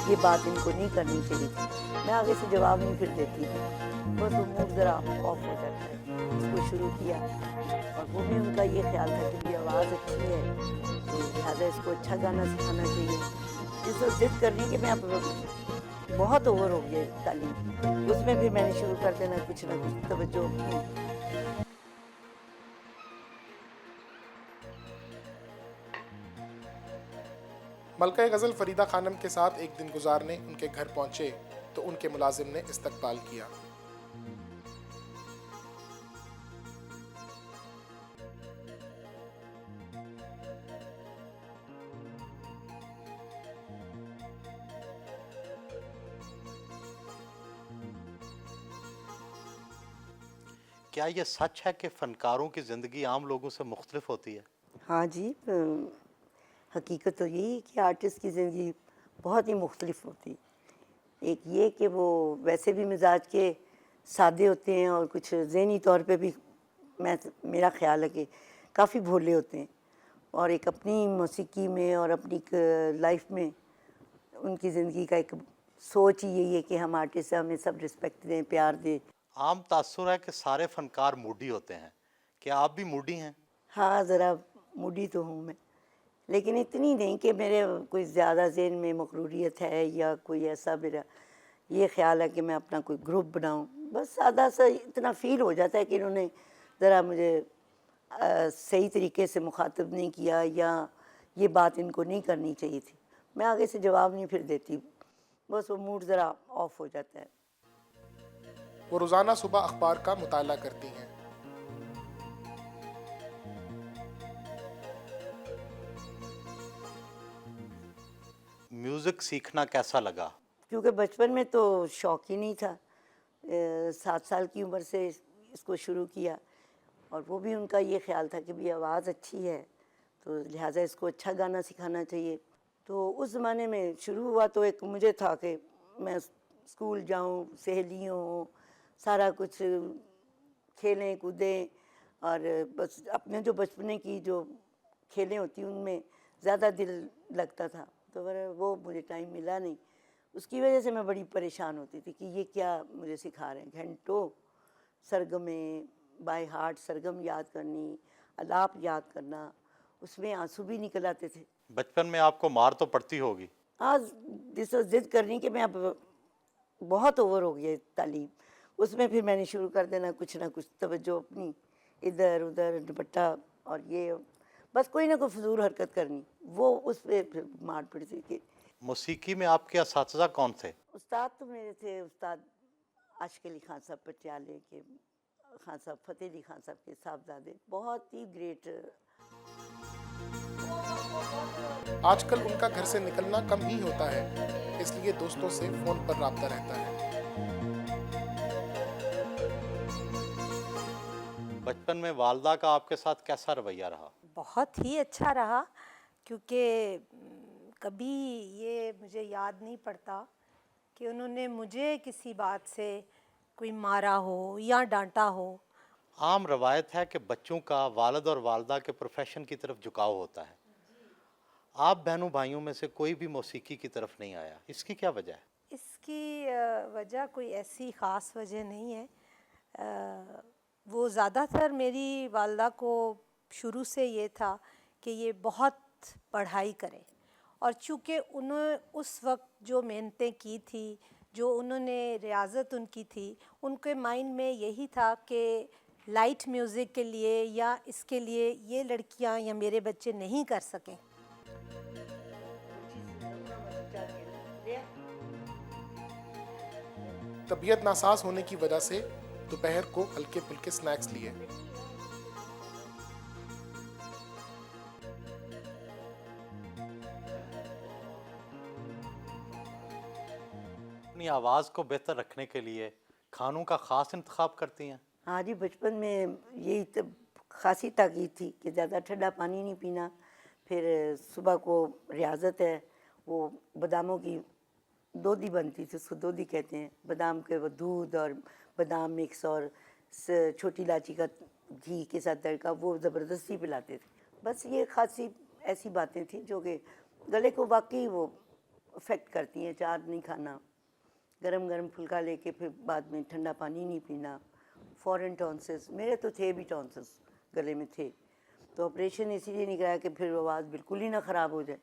یہ بات ان کو نہیں کرنی چاہیے تھی. میں آگے سے جواب نہیں پھر دیتی تھی, بس وہ موڈ ذرا آف ہو جاتا ہے. اس کو شروع کیا اور وہ بھی ان کا یہ خیال تھا کہ میری آواز اچھی ہے تو لہٰذا اس کو اچھا گانا سکھانا چاہیے. اس وقت ضد کرنی کہ میں اب بہت اوور ہو گیا تعلیم, اس میں بھی میں نے شروع کر دینا کچھ نہ کچھ توجہ اپنی. ملکہ غزل فریدہ خانم کے ساتھ ایک دن گزارنے ان کے گھر پہنچے تو ان کے ملازم نے استقبال کیا. کیا یہ سچ ہے کہ فنکاروں کی زندگی عام لوگوں سے مختلف ہوتی ہے؟ ہاں جی, حقیقت تو یہی کہ آرٹسٹ کی زندگی بہت ہی مختلف ہوتی ہے. ایک یہ کہ وہ ویسے بھی مزاج کے سادے ہوتے ہیں اور کچھ ذہنی طور پہ بھی میرا خیال ہے کہ کافی بھولے ہوتے ہیں, اور ایک اپنی موسیقی میں اور اپنی لائف میں ان کی زندگی کا ایک سوچ ہی یہی ہے کہ ہم آرٹسٹ ہیں, ہمیں سب رسپیکٹ دیں, پیار دیں. عام تاثر ہے کہ سارے فنکار موڈی ہوتے ہیں, کیا آپ بھی موڈی ہیں؟ ہاں, ذرا موڈی تو ہوں میں, لیکن اتنی نہیں کہ میرے کوئی زیادہ ذہن میں مغروریت ہے یا کوئی ایسا میرا یہ خیال ہے کہ میں اپنا کوئی گروپ بناؤں. بس سادہ سا اتنا فیل ہو جاتا ہے کہ انہوں نے ذرا مجھے صحیح طریقے سے مخاطب نہیں کیا یا یہ بات ان کو نہیں کرنی چاہیے تھی. میں آگے سے جواب نہیں پھر دیتی, بس وہ موڈ ذرا آف ہو جاتا ہے. وہ روزانہ صبح اخبار کا مطالعہ کرتی ہیں. میوزک سیکھنا کیسا لگا؟ کیونکہ بچپن میں تو شوق ہی نہیں تھا, 7 سال کی عمر سے اس کو شروع کیا, اور وہ بھی ان کا یہ خیال تھا کہ بھی آواز اچھی ہے تو لہٰذا اس کو اچھا گانا سکھانا چاہیے. تو اس زمانے میں شروع ہوا تو ایک مجھے تھا کہ میں اسکول جاؤں, سہیلیوں ہوں, سارا کچھ کھیلیں کودیں, اور بس اپنے جو بچپنے کی جو کھیلیں ہوتی ان میں زیادہ دل لگتا تھا. تو وہ مجھے ٹائم ملا نہیں, اس کی وجہ سے میں بڑی پریشان ہوتی تھی کہ یہ کیا مجھے سکھا رہے ہیں. گھنٹوں سرگمیں بائی ہارٹ سرگم یاد کرنی, الاپ یاد کرنا, اس میں آنسو بھی نکل آتے تھے. بچپن میں آپ کو مار تو پڑتی ہوگی؟ آج جس وقت ضد کرنی کہ میں اب بہت اوور ہو گیا تعلیم, اس میں پھر میں نے شروع کر دینا کچھ نہ کچھ توجہ اپنی ادھر ادھر دوپٹہ اور یہ بس کوئی نہ کوئی فضول حرکت کرنی, وہ اس پہ پھر مار پڑتی کہ. موسیقی میں آپ کے اساتذہ کون تھے؟ استاد تو میرے تھے استاد عاشق علی خان صاحب پٹیالے کے, خان صاحب فتح علی خان صاحب کے صاحبزادے, بہت ہی گریٹ. آج کل ان کا گھر سے نکلنا کم ہی ہوتا ہے, اس لیے دوستوں سے فون پر رابطہ رہتا ہے. بچپن میں والدہ کا آپ کے ساتھ کیسا رویہ رہا؟ بہت ہی اچھا رہا, کیونکہ کبھی یہ مجھے یاد نہیں پڑتا کہ انہوں نے مجھے کسی بات سے کوئی مارا ہو یا ڈانٹا ہو. عام روایت ہے کہ بچوں کا والد اور والدہ کے پروفیشن کی طرف جھکاؤ ہوتا ہے, آپ بہنوں بھائیوں میں سے کوئی بھی موسیقی کی طرف نہیں آیا, اس کی کیا وجہ ہے؟ اس کی وجہ کوئی ایسی خاص وجہ نہیں ہے. وہ زیادہ تر میری والدہ کو شروع سے یہ تھا کہ یہ بہت پڑھائی کرے, اور چونکہ انہوں اس وقت جو محنتیں کی تھی, جو انہوں نے ریاضت ان کی تھی, ان کے مائنڈ میں یہی تھا کہ لائٹ میوزک کے لیے یا اس کے لیے یہ لڑکیاں یا میرے بچے نہیں کر سکیں. طبیعت ناساز ہونے کی وجہ سے دوپہر کو ہلکے پھلکے سنیکس لیے. اپنی آواز کو بہتر رکھنے کے لیے کھانوں کا خاص انتخاب کرتی ہیں؟ ہاں جی, بچپن میں یہی خاصی تاکید تھی کہ زیادہ ٹھنڈا پانی نہیں پینا. پھر صبح کو ریاضت ہے, وہ باداموں کی دودھی بنتی تھی, اس کو دودھی کہتے ہیں, بادام کے وہ دودھ اور بادام مکس اور چھوٹی الائچی کا گھی کے ساتھ تڑکا, وہ زبردستی پلاتے تھے. بس یہ خاصی ایسی باتیں تھیں جو کہ گلے کو واقعی وہ افیکٹ کرتی ہیں. چار نہیں کھانا, گرم گرم پھلکا لے کے پھر بعد میں ٹھنڈا پانی نہیں پینا, فورن ٹونسس, میرے تو تھے بھی ٹونسس گلے میں تھے, تو آپریشن اسی لیے نہیں کرایا کہ پھر آواز بالکل ہی نہ خراب ہو جائے.